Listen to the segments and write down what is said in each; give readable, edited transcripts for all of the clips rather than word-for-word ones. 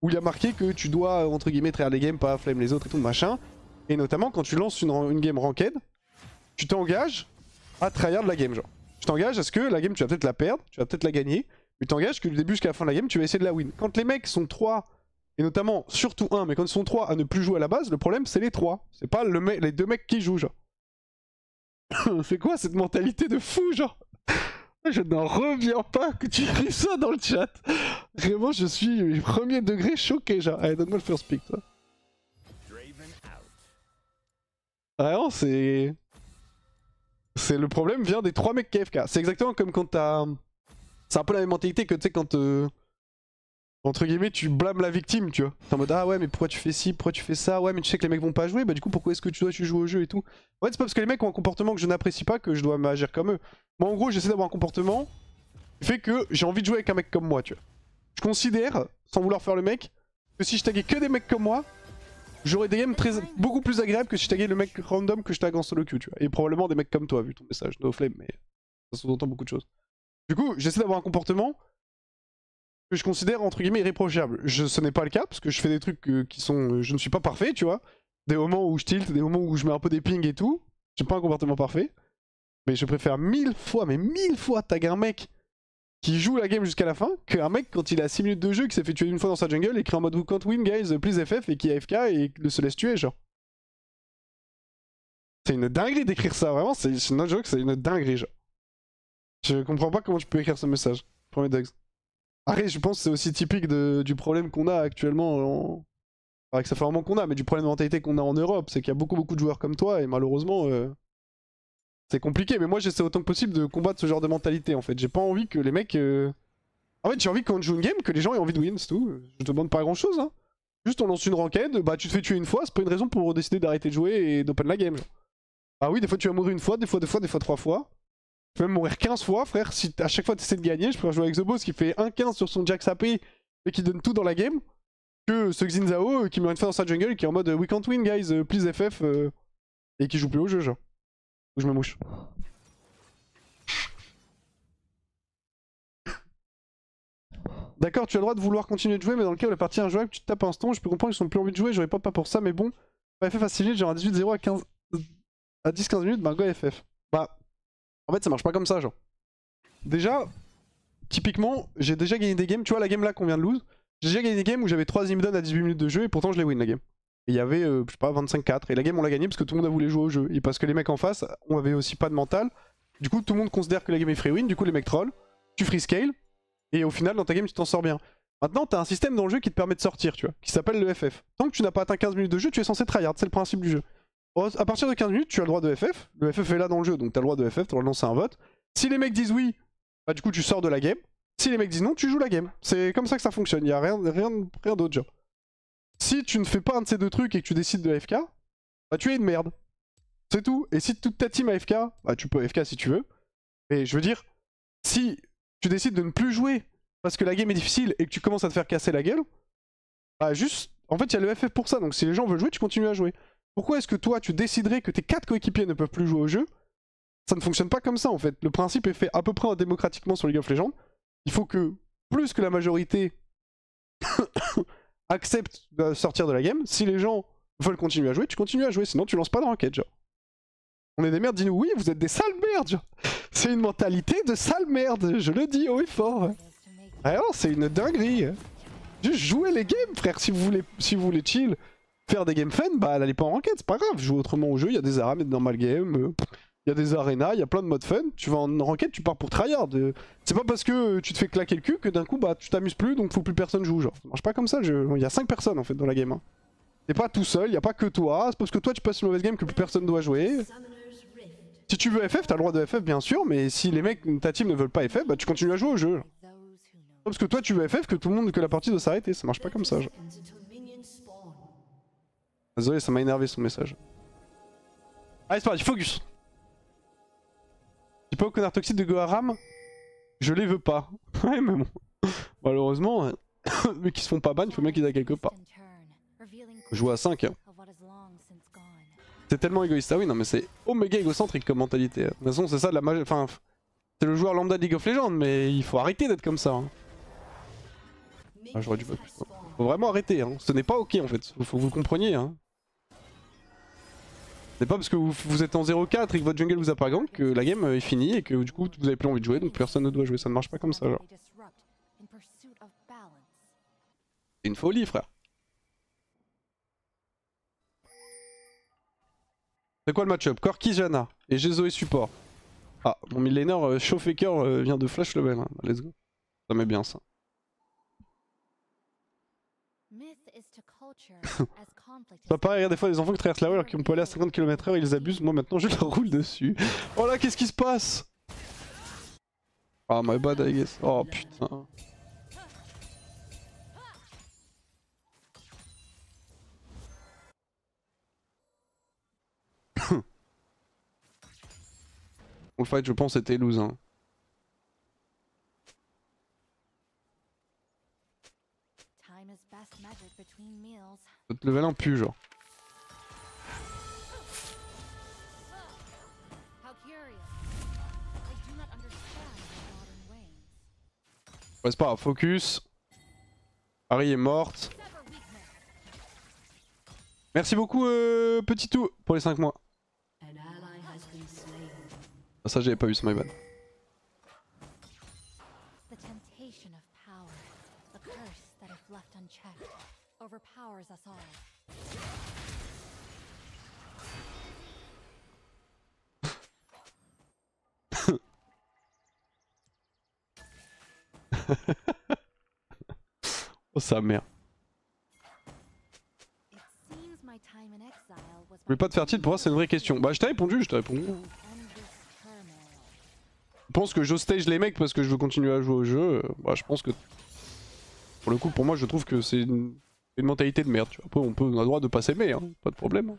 où il y a marqué que tu dois, entre guillemets, tryhard les games, pas flemme les autres et tout, machin. Et notamment, quand tu lances une game ranked, tu t'engages à tryhard la game, genre. Tu t'engages à ce que la game, tu vas peut-être la perdre, tu vas peut-être la gagner, mais tu t'engages que du début jusqu'à la fin de la game, tu vas essayer de la win. Quand les mecs sont 3, et notamment, surtout un, mais quand ils sont 3 à ne plus jouer à la base, le problème, c'est les 3. C'est pas les 2 mecs qui jouent, genre. C'est quoi cette mentalité de fou, genre? Je n'en reviens pas que tu écris ça dans le chat. Vraiment, je suis premier degré choqué, genre. Allez, donne-moi le first pick, toi. Vraiment, c'est... le problème vient des 3 mecs KFK. C'est exactement comme quand t'as... C'est un peu la même mentalité que, tu sais, quand... Entre guillemets, tu blâmes la victime, tu vois. T'es en mode, ah ouais, mais pourquoi tu fais ci, pourquoi tu fais ça, ouais, mais tu sais que les mecs vont pas jouer, bah du coup, pourquoi est-ce que tu joues au jeu et tout. En fait, c'est pas parce que les mecs ont un comportement que je n'apprécie pas que je dois m'agir comme eux. Moi, en gros, j'essaie d'avoir un comportement qui fait que j'ai envie de jouer avec un mec comme moi, tu vois. Je considère, sans vouloir faire le mec, que si je taguais que des mecs comme moi, j'aurais des games beaucoup plus agréables que si je taguais le mec random que je tag en solo queue, tu vois. Et probablement des mecs comme toi, vu ton message, no flame, mais ça sous-entend beaucoup de choses. Du coup, j'essaie d'avoir un comportement que je considère entre guillemets irréprochable. Ce n'est pas le cas parce que je fais des trucs qui sont... je ne suis pas parfait, tu vois. Des moments où je tilt, des moments où je mets un peu des pings et tout. J'ai pas un comportement parfait. Mais je préfère 1000 fois, mais 1000 fois taguer un mec qui joue la game jusqu'à la fin qu'un mec quand il a 6 minutes de jeu qui s'est fait tuer une fois dans sa jungle écrit en mode "Who can't win guys, please FF" et qui est AFK et se laisse tuer, genre. C'est une dinguerie d'écrire ça, vraiment, c'est no joke, c'est une dinguerie, genre. Je comprends pas comment tu peux écrire ce message. Premier Dogs. Après, je pense que c'est aussi typique du problème qu'on a actuellement, avec ça fait vraiment qu'on a, mais du problème de mentalité qu'on a en Europe, c'est qu'il y a beaucoup de joueurs comme toi, et malheureusement, c'est compliqué. Mais moi, j'essaie autant que possible de combattre ce genre de mentalité, en fait. J'ai pas envie que les mecs... En fait, j'ai envie que quand on joue une game, que les gens aient envie de win, c'est tout. Je te demande pas grand-chose, hein. Juste, on lance une ranked, bah tu te fais tuer une fois, c'est pas une raison pour décider d'arrêter de jouer et d'open la game, genre. Ah oui, des fois tu vas mourir une fois, des fois 3 fois. Tu peux même mourir 15 fois, frère. Si à chaque fois tu essaies de gagner, je préfère jouer avec The Boss qui fait 1-15 sur son Jax AP et qui donne tout dans la game que ce Xin qui meurt une fois dans sa jungle qui est en mode "We can't win, guys, please FF" et qui joue plus au jeu, genre. Ou je me mouche. D'accord, tu as le droit de vouloir continuer de jouer, mais dans le cas où la partie est injouable, tu te tapes un instant. Je peux comprendre qu'ils sont plus envie de jouer, j'aurais pas pour ça, mais bon. FF facile, genre à 18-0 à 10-15 minutes, bah go FF. Bah, en fait, ça marche pas comme ça, genre. Déjà, typiquement, j'ai déjà gagné des games. Tu vois, la game là qu'on vient de lose, j'ai déjà gagné des games où j'avais 3 Zimdon à 18 minutes de jeu et pourtant je l'ai win la game. Et il y avait, je sais pas, 25-4. Et la game, on l'a gagné parce que tout le monde a voulu jouer au jeu. Et parce que les mecs en face, on avait aussi pas de mental. Du coup, tout le monde considère que la game est free win. Du coup, les mecs troll. Tu free scale. Et au final, dans ta game, tu t'en sors bien. Maintenant, t'as un système dans le jeu qui te permet de sortir, tu vois, qui s'appelle le FF. Tant que tu n'as pas atteint 15 minutes de jeu, tu es censé tryhard. C'est le principe du jeu. À partir de 15 minutes, tu as le droit de FF. Le FF est là dans le jeu, donc t'as le droit de FF. T'as le droit de lancer un vote. Si les mecs disent oui, bah du coup, tu sors de la game. Si les mecs disent non, tu joues la game. C'est comme ça que ça fonctionne. Il y a rien d'autre, genre. Si tu ne fais pas un de ces deux trucs et que tu décides de AFK, bah tu es une merde. C'est tout. Et si toute ta team AFK, bah tu peux AFK si tu veux. Mais je veux dire, si tu décides de ne plus jouer parce que la game est difficile et que tu commences à te faire casser la gueule, bah juste, en fait il y a le FF pour ça. Donc si les gens veulent jouer, tu continues à jouer. Pourquoi est-ce que toi tu déciderais que tes 4 coéquipiers ne peuvent plus jouer au jeu? Ça ne fonctionne pas comme ça en fait. Le principe est fait à peu près démocratiquement sur League of Legends. Il faut que plus que la majorité accepte de sortir de la game. Si les gens veulent continuer à jouer, tu continues à jouer. Sinon, tu lances pas de ranked, genre. On est des merdes, dis-nous oui, vous êtes des sales merdes, genre. C'est une mentalité de sale merde, je le dis haut et fort. Alors, c'est une dinguerie. Juste jouer les games, frère. Si vous voulez chill, faire des games fun, bah n'allez pas en ranked, c'est pas grave. Jouez autrement au jeu, il y a des aram et des normal game. Il y a des arenas, il y a plein de modes fun. Tu vas en ranked, tu pars pour tryhard. C'est pas parce que tu te fais claquer le cul que d'un coup bah tu t'amuses plus donc faut plus personne joue. Genre, ça marche pas comme ça. Il y a 5 personnes en fait dans la game. Hein. T'es pas tout seul, il y a pas que toi. C'est parce que toi tu passes une mauvaise game que plus personne doit jouer. Si tu veux FF, t'as le droit de FF bien sûr, mais si les mecs, ta team ne veulent pas FF, bah tu continues à jouer au jeu. Genre. Parce que toi tu veux FF, que la partie doit s'arrêter. Ça marche pas comme ça. Genre. Désolé, ça m'a énervé son message. Allez, c'est parti, focus. J'ai pas au connard toxique de Goharam, je les veux pas. Ouais, mais bon. Malheureusement, mais qui se font pas ban, il faut bien qu'ils aient quelque part. Jouer à 5, hein. C'est tellement égoïste. Ah oui, non, mais c'est méga égocentrique comme mentalité. De toute façon, c'est ça de la magie. Enfin, c'est le joueur lambda de League of Legends, mais il faut arrêter d'être comme ça. Hein. Ah, j'aurais dû pas plus. Faut vraiment arrêter, hein. Ce n'est pas ok en fait, faut que vous le compreniez. Hein. C'est pas parce que vous êtes en 0-4 et que votre jungle vous a pas gank que la game est finie et que du coup vous avez plus envie de jouer donc personne ne doit jouer. Ça ne marche pas comme ça, genre. C'est une folie, frère. C'est quoi le match-up? Corki, Janna et Gézo et support. Ah, mon millénaire Showfaker vient de flash level. Hein. Let's go. Ça met bien ça. C'est pas pareil, regarde des fois des enfants qui traversent la rue alors qu'on peut aller à 50 km/h, ils abusent. Moi maintenant je leur roule dessus. Oh là, qu'est-ce qui se passe? Ah, my bad, I guess. Oh putain. Le fight, je pense, était lose. Hein. Notre level 1 pue, genre. Ouais, c'est pas grave, focus. Harry est morte. Merci beaucoup, petit tout, pour les 5 mois. Ah, ça, j'avais pas vu, c'est my bad. Oh sa mère. Je voulais pas te faire tilt, pour moi c'est une vraie question. Bah je t'ai répondu, Je pense que j'hostage les mecs parce que je veux continuer à jouer au jeu. Bah je pense que... Pour le coup, pour moi je trouve que c'est une mentalité de merde. Tu vois. Après on a le droit de pas s'aimer, hein. Pas de problème.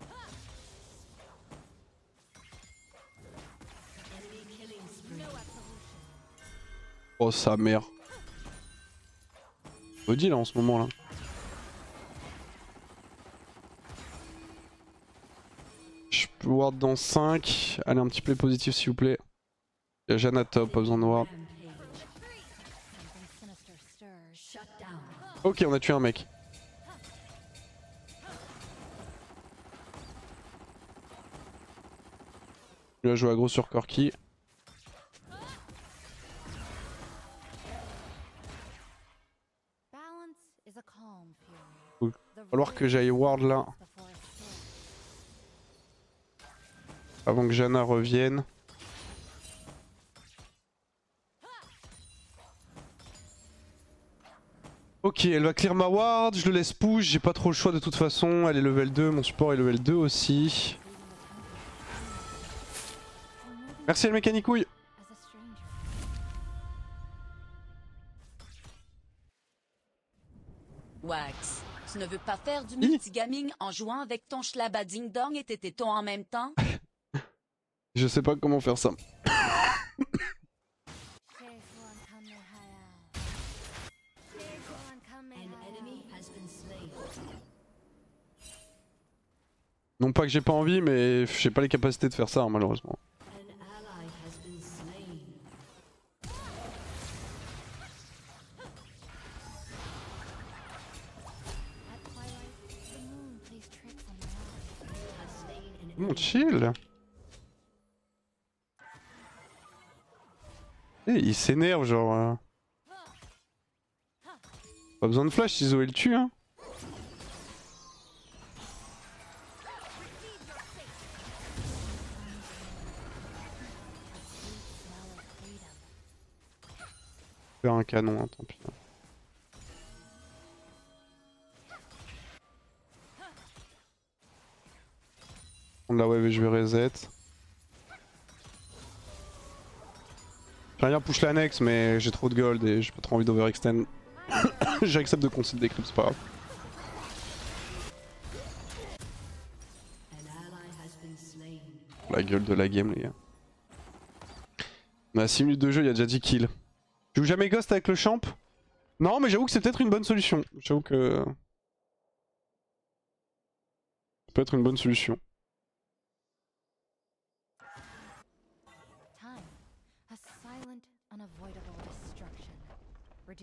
Oh sa mère. Body là en ce moment là. Je peux ward dans 5. Allez, un petit play positif s'il vous plaît. Il y a Janna top, pas besoin de ward. Ok, on a tué un mec. Il a joué aggro sur Corki. Il va falloir que j'aille ward là. Avant que Janna revienne. Ok, elle va clear ma ward, je le laisse push, j'ai pas trop le choix de toute façon. Elle est level 2, mon support est level 2 aussi. Merci le mécanicouille. Wax, tu ne veux pas faire du multigaming en jouant avec ton schlaba ding dong et tes tétons en même temps? Je sais pas comment faire ça. Non pas que j'ai pas envie, mais j'ai pas les capacités de faire ça, hein, malheureusement. Bon, chill. Eh, il s'énerve, genre. Pas besoin de flash si Zoé le tue, hein. Faire un canon, hein, tant pis. Prendre la wave et je vais reset. J'aimerais bien push l'annexe, mais j'ai trop de gold et j'ai pas trop envie d'overextend. J'accepte de concede des creeps, c'est pas grave. La gueule de la game, les gars. On a 6 minutes de jeu, il y a déjà 10 kills. Tu joues jamais Ghost avec le champ? Non, mais j'avoue que c'est peut-être une bonne solution. J'avoue que... ça peut être une bonne solution.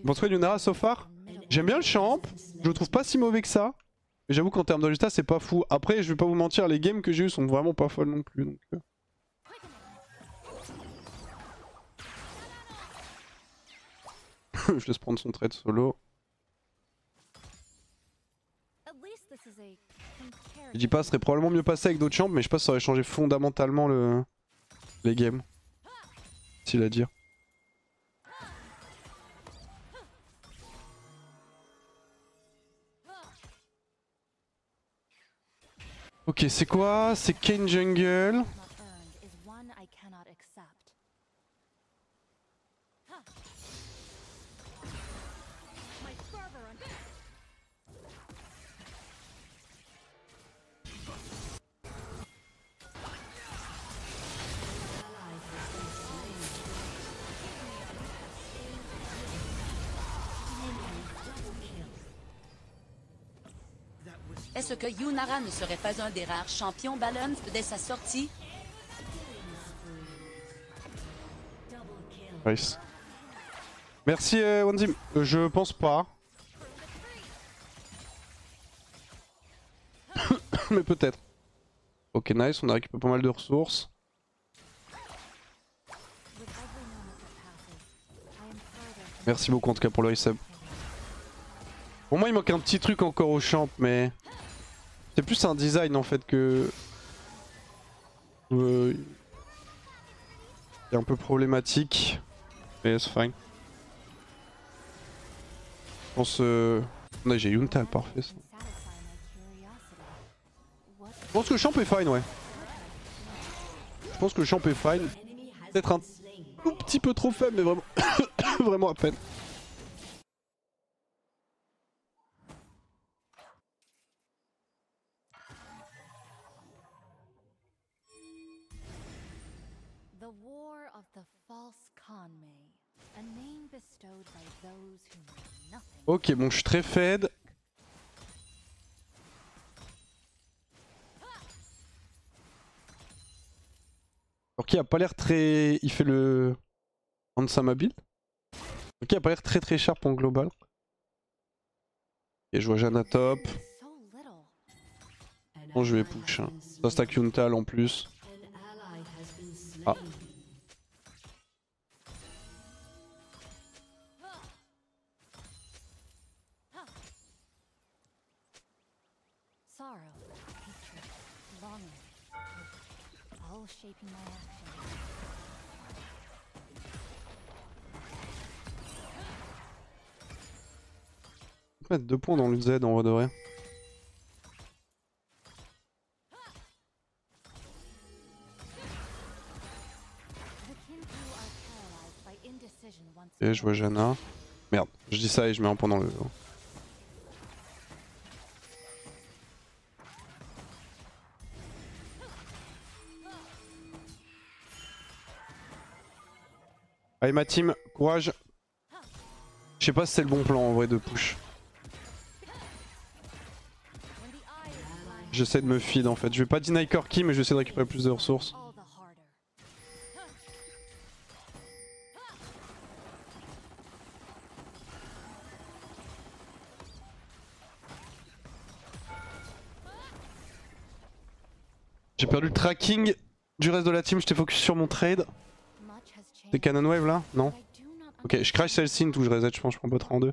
Bon, toi, Yunara, so far? J'aime bien le champ, je le trouve pas si mauvais que ça. Mais j'avoue qu'en termes de résultats, c'est pas fou. Après, je vais pas vous mentir, les games que j'ai eu sont vraiment pas folles non plus. Donc, je laisse prendre son trade solo. Je dis pas, ça serait probablement mieux passé avec d'autres champs, mais je sais pas si ça aurait changé fondamentalement les games. Facile à dire. Ok, c'est quoi? C'est Kane Jungle. Est-ce que Yunara ne serait pas un des rares champions balanced dès sa sortie? Nice. Merci Wanzim. Je pense pas. Mais peut-être. Ok, nice, on a récupéré pas mal de ressources. Merci beaucoup en tout cas pour le resub. Pour moi il manque un petit truc encore au champ, mais c'est plus un design en fait que... C'est un peu problématique. Mais c'est fine. Je pense... Ouais, j'ai Yuntal, parfait ça. Je pense que le champ est fine, ouais. Je pense que le champ est fine. Peut-être un tout petit peu trop faible, mais vraiment, vraiment à peine. Ok, bon, je suis très fed. Corki a pas l'air très... Il fait le... Ansama build. Corki a pas l'air très sharp en global. Et je vois Janna top. Bon, je vais push. Hein. Ça stack Yuntal en plus. Ah. On peut mettre 2 points dans le Z en vrai de vrai. Et je vois Janna. Merde, je dis ça et je mets un point dans le... Allez ma team, courage. Je sais pas si c'est le bon plan en vrai de push. J'essaie de me feed en fait. Je vais pas deny Corki mais je vais essayer de récupérer plus de ressources. J'ai perdu le tracking du reste de la team, j'étais focus sur mon trade. C'est Cannon Wave là? Non? Ok, je crash celle-ci, où je reset, je pense, je prends pas 3 en 2.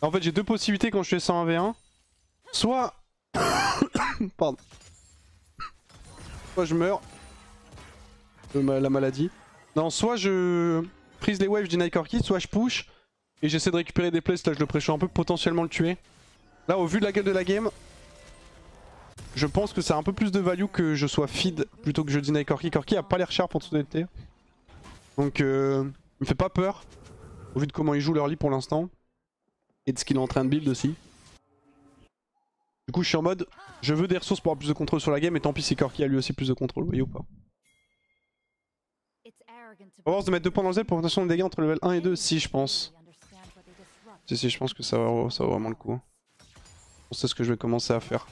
En fait, j'ai deux possibilités quand je fais ça en 1v1. Soit... Pardon. Soit je meurs de la maladie. Non, soit je prise les waves du Night Corki, soit je push et j'essaie de récupérer des plays, là je le pressure un peu, potentiellement le tuer. Là, au vu de la gueule de la game, je pense que c'est un peu plus de value que je sois feed plutôt que je deny Corki. Corki a pas l'air sharp en toute honnêteté. Donc il me fait pas peur au vu de comment il joue l'early pour l'instant. Et de ce qu'il est en train de build aussi. Du coup je suis en mode, je veux des ressources pour avoir plus de contrôle sur la game et tant pis si Corki a lui aussi plus de contrôle, vous voyez ou pas. On va voir de mettre 2 points dans le Z pour augmentation de dégâts entre level 1 et 2, si je pense. Si je pense que ça vaut vraiment le coup. C'est ce que je vais commencer à faire.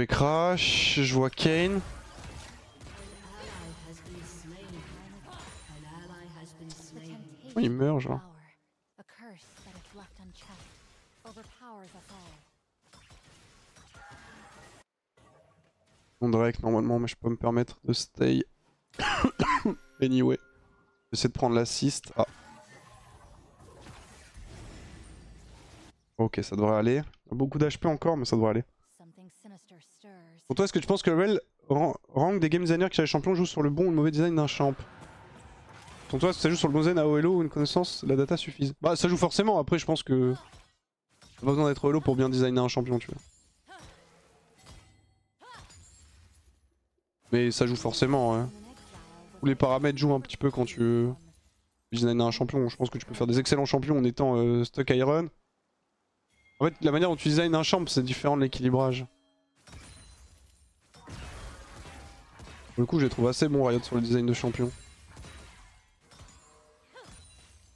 vais crash, je vois Kayn. Oh, il meurt genre. Mon Drake normalement, mais je peux me permettre de stay. Anyway. J'essaie de prendre l'assist. Ah. Ok, ça devrait aller. Beaucoup d'HP encore, mais ça devrait aller. Pour toi, est-ce que tu penses que le rank des game designers qui cherchent les champions joue sur le bon ou le mauvais design d'un champ? Pour toi, est-ce que ça joue sur le bon design à OLO ou une connaissance, la data suffise? Bah, ça joue forcément. Après, je pense que t'as pas besoin d'être OLO pour bien designer un champion, tu vois. Mais ça joue forcément, ouais. Tous les paramètres jouent un petit peu quand tu veux designer un champion. Je pense que tu peux faire des excellents champions en étant stock iron. En fait, la manière dont tu designes un champ, c'est différent de l'équilibrage. Pour le coup, je les trouve assez bons Riot sur le design de champion. Que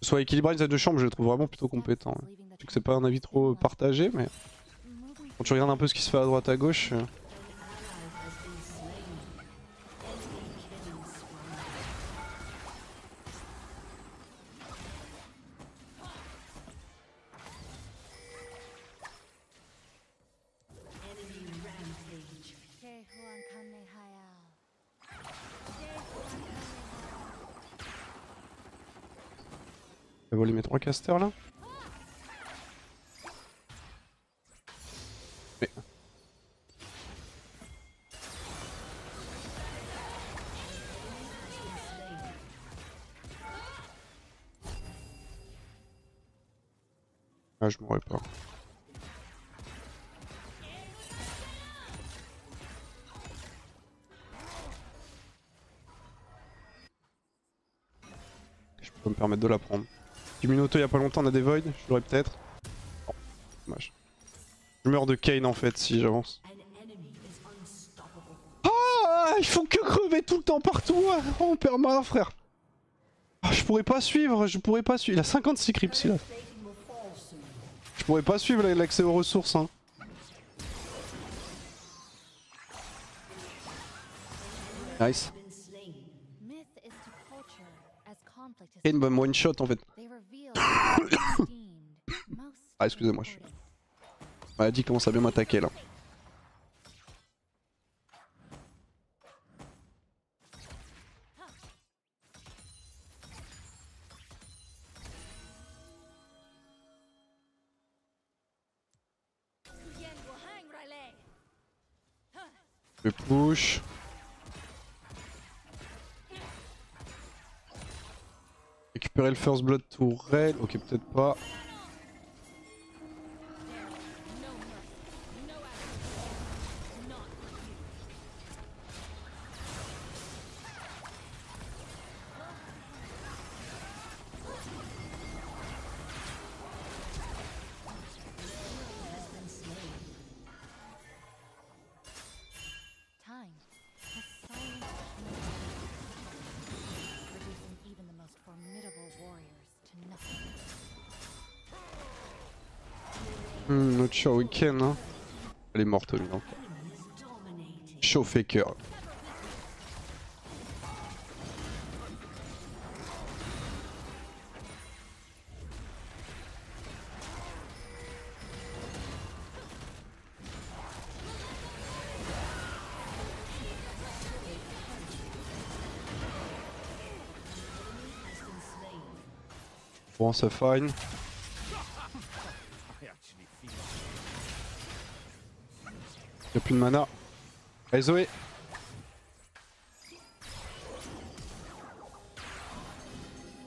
ce soit équilibrage design de champ, je les trouve vraiment plutôt compétents. Ouais. Je sais que c'est pas un avis trop partagé, mais quand tu regardes un peu ce qui se fait à droite à gauche. On va voler mes 3 casters là. Mais... Ah, je mourrais pas. Je peux me permettre de la prendre. J'ai mis une auto il y a pas longtemps, on a des voids, je l'aurais peut-être. Oh, dommage. Je meurs de Kayn en fait si j'avance. Ah, ils font que crever tout le temps partout. Oh, on perd mal frère. Ah, je pourrais pas suivre, je pourrais pas suivre. Il a 56 creeps il a. Je pourrais pas suivre l'accès aux ressources hein. Nice. Kayn va me one shot en fait. Ah excusez-moi, je suis... Maladie commence à bien m'attaquer là. Je push. Récupérer le first blood tourelle. Ok, peut-être pas. Notre show week-end hein. Elle est morte lui. Show faker. Bon c'est fine. Y'a plus de mana. Allez Zoé.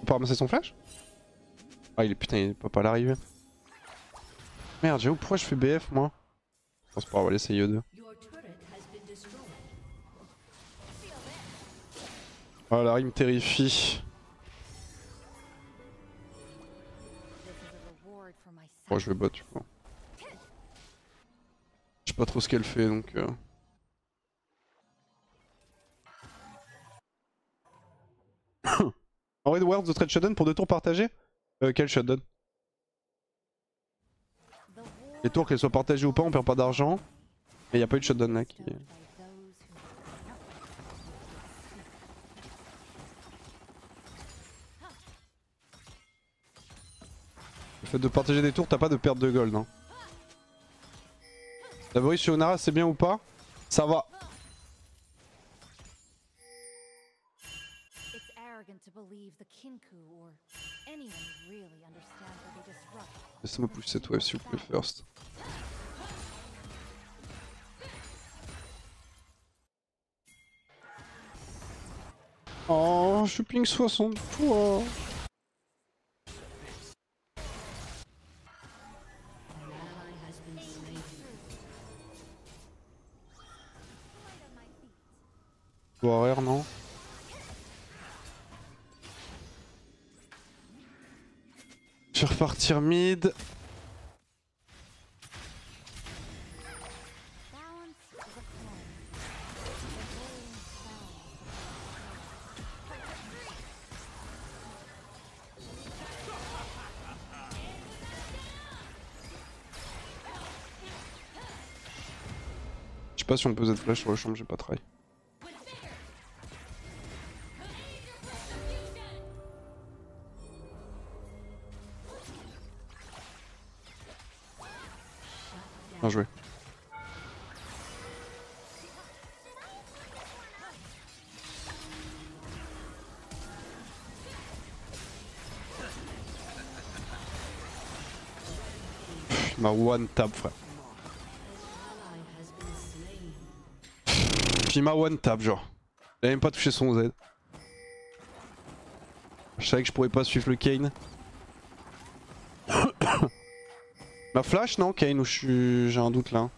On peut ramasser son flash? Ah il est putain il peut pas l'arriver. Merde j'avoue pourquoi je fais BF moi? Je pense pas on va l'essayer eux deux. Oh la rime me terrifie. Bon je vais bot du coup. Je sais pas trop ce qu'elle fait donc En vrai, Words de trade shutdown pour 2 tours partagés? Quel shutdown? Les tours qu'elles soient partagées ou pas, on perd pas d'argent. Mais y a pas eu de shutdown là qui... Le fait de partager des tours, t'as pas de perte de gold. Hein. D'abord sur Onara, c'est bien ou pas? Ça va. Laissez-moi pousser cette wave s'il vous plaît first. Oh, je suis ping 63. Horaire, non? Je vais repartir mid. Je sais pas si on peut Z flash sur le champ, j'ai pas try. Bien joué. Il m'a one tap frère. Il m'a one tap genre. Il a même pas touché son Z. Je savais que je pourrais pas suivre le Kayn. Ma flash non Kayn ou j'ai un doute là.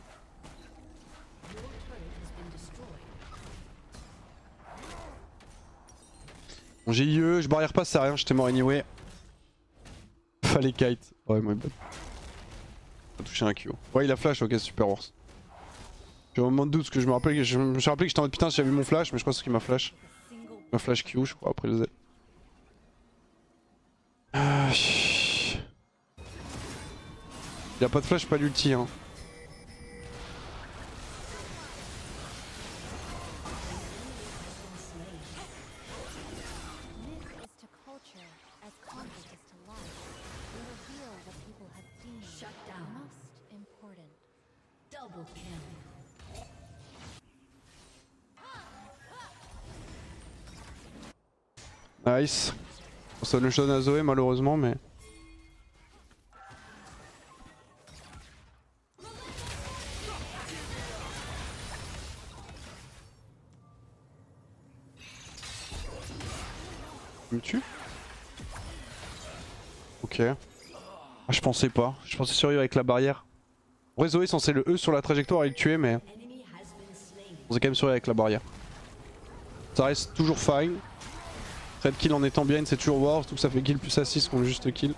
Bon, j'ai IE, je barrière pas, c'est rien, j'étais mort anyway. Fallait kite. Ouais, my bad. Il a touché un Q. Ouais, il a flash, ok, super worse. J'ai un moment de doute parce que je me rappelais que j'étais en mode putain si j'avais mon flash, mais je crois que c'est ce qui m'a flash. Il m'a flash Q, je crois, après le Z. Il a pas de flash, pas d'ulti hein. Nice. Ça le donne à Zoé malheureusement mais... Il me tue? Ok. Ah, je pensais pas. Je pensais survivre avec la barrière. En vrai Zoé est censé le E sur la trajectoire et le tuer mais... On s'est quand même survivre avec la barrière. Ça reste toujours fine. Red kill en étant bien c'est toujours Wars, donc ça fait kill plus assist qu'on juste kill.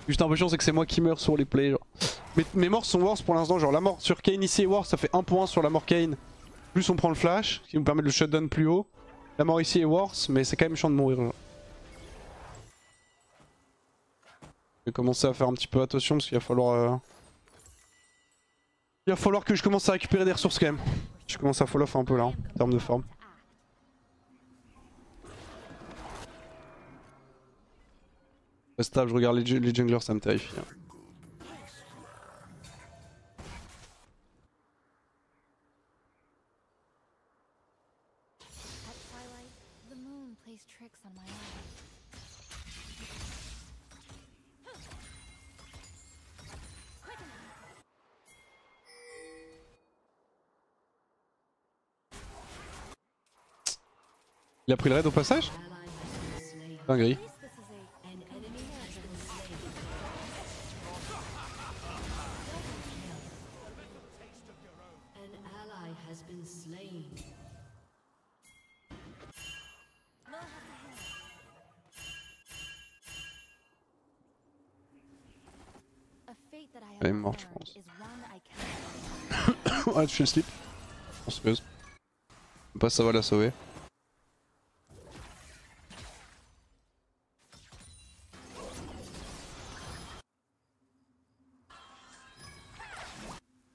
Juste l'impression c'est que c'est moi qui meurs sur les plays genre. Mes morts sont Wars pour l'instant, genre la mort sur Kayn ici et Wars ça fait 1 point sur la mort Kayn. Plus on prend le flash, qui nous permet de le shutdown plus haut. La mort ici est Wars, mais c'est quand même chiant de mourir genre. Je vais commencer à faire un petit peu attention parce qu'il va falloir... Il va falloir que je commence à récupérer des ressources quand même. Je commence à fall off un peu là, en termes de forme. Stable, je regarde les junglers, ça me terrifie. Hein. Il a pris le raid au passage? Dinguerie. Elle est morte je pense. Ouais tu fais le slip. On se pose. Pas ça va la sauver.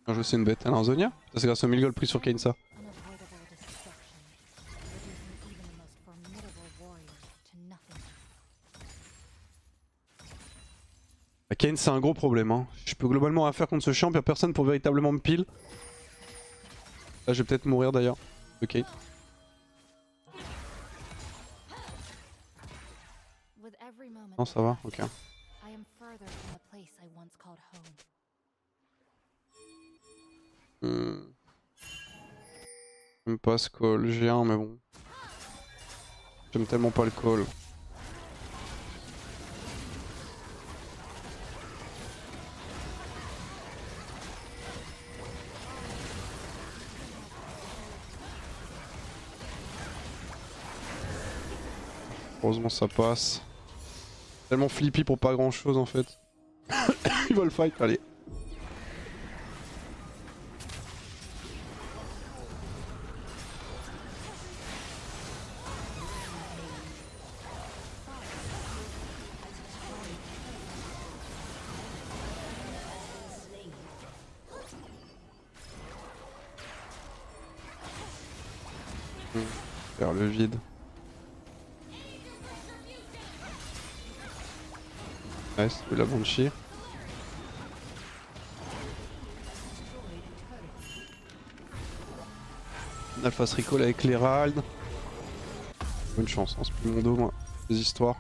Bien joué, c'est une bête. Elle a un Zonia. Ça c'est grâce au 1000 gold pris sur Kayn ça. Unavoidable destruction, reducing even the most formidable warriors to nothing. Kayn c'est un gros problème. Hein. Je peux globalement rien faire contre ce champ, y'a personne pour véritablement me pile. Là je vais peut-être mourir d'ailleurs. Ok. With every moment Non ça va, ok. I am further from the place I once called home. J'aime pas ce call, j'ai un mais bon. J'aime tellement pas le call. Heureusement ça passe. Tellement flippy pour pas grand chose en fait. Il va le fight, allez. Faire le vide. Nice, de la Banshee. Alpha se recall avec l'Herald. Bonne chance, hein, c'est plus mon dos moi, des histoires.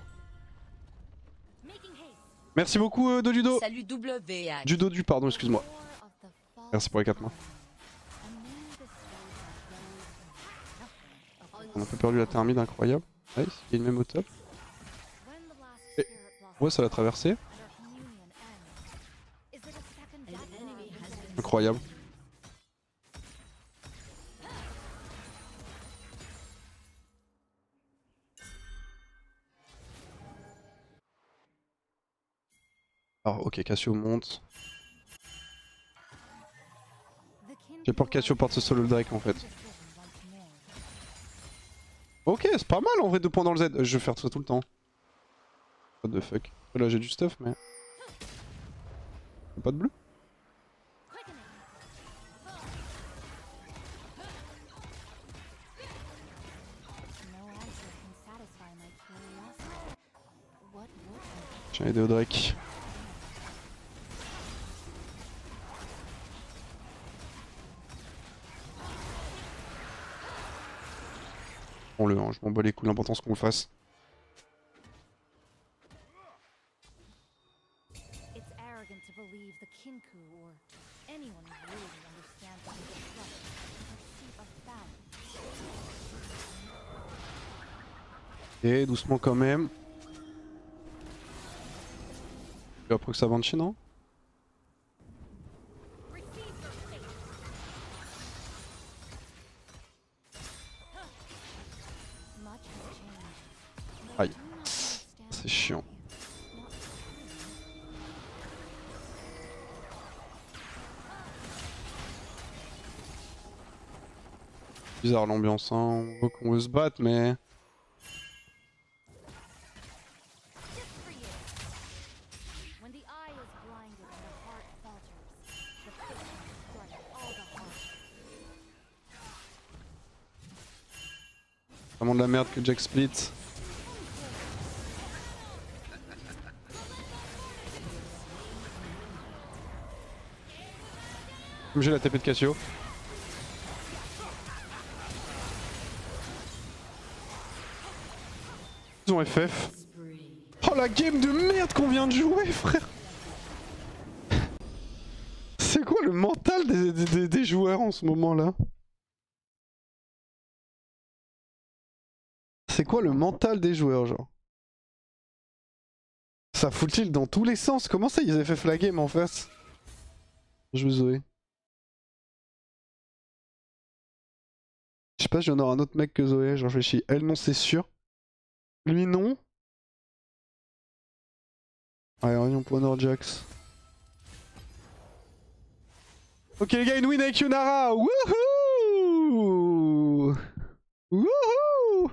Merci beaucoup Dodudo. Salut WH. Du pardon, excuse-moi. Merci pour les 4 mains. On a un peu perdu la thermide, incroyable. Nice, il y a une même au top. Et ouais, ça l'a traversé. Incroyable. Alors ok, Cassio monte. J'ai peur que Cassio porte ce solo Drake en fait. Ok, c'est pas mal en vrai 2 points dans le Z. Je vais faire ça tout le temps. What the fuck. Là j'ai du stuff mais... Pas de bleu. J'ai aidé au Drake. On le, hein, je m'en bats les couilles, l'important c'est qu'on le fasse. Et doucement quand même. Et après que ça Banshee, non? Aïe. C'est chiant. Bizarre l'ambiance, hein. On voit qu'on veut se battre, mais... Vraiment de la merde que Jack split. Comme j'ai la TP de Cassio. Ils ont FF. Oh la game de merde qu'on vient de jouer frère. C'est quoi le mental des joueurs en ce moment là? C'est quoi le mental des joueurs genre? Ça fout-il dans tous les sens? Comment ça ils avaient fait la game en face? Je veux Zoé. Je sais pas si j'en aurai un autre mec que Zoé, j'en réfléchis. Elle non c'est sûr. Lui non. Allez, Orion pour Jax. Ok les gars, une win avec Yunara. Wouhou! Wouhou!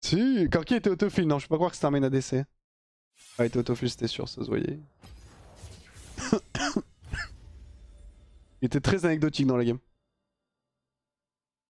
Si, Corki était autofill, non, je peux pas croire que c'était un main ADC. Ah, il était autofill, c'était sûr, ça se voyait. Il était très anecdotique dans la game.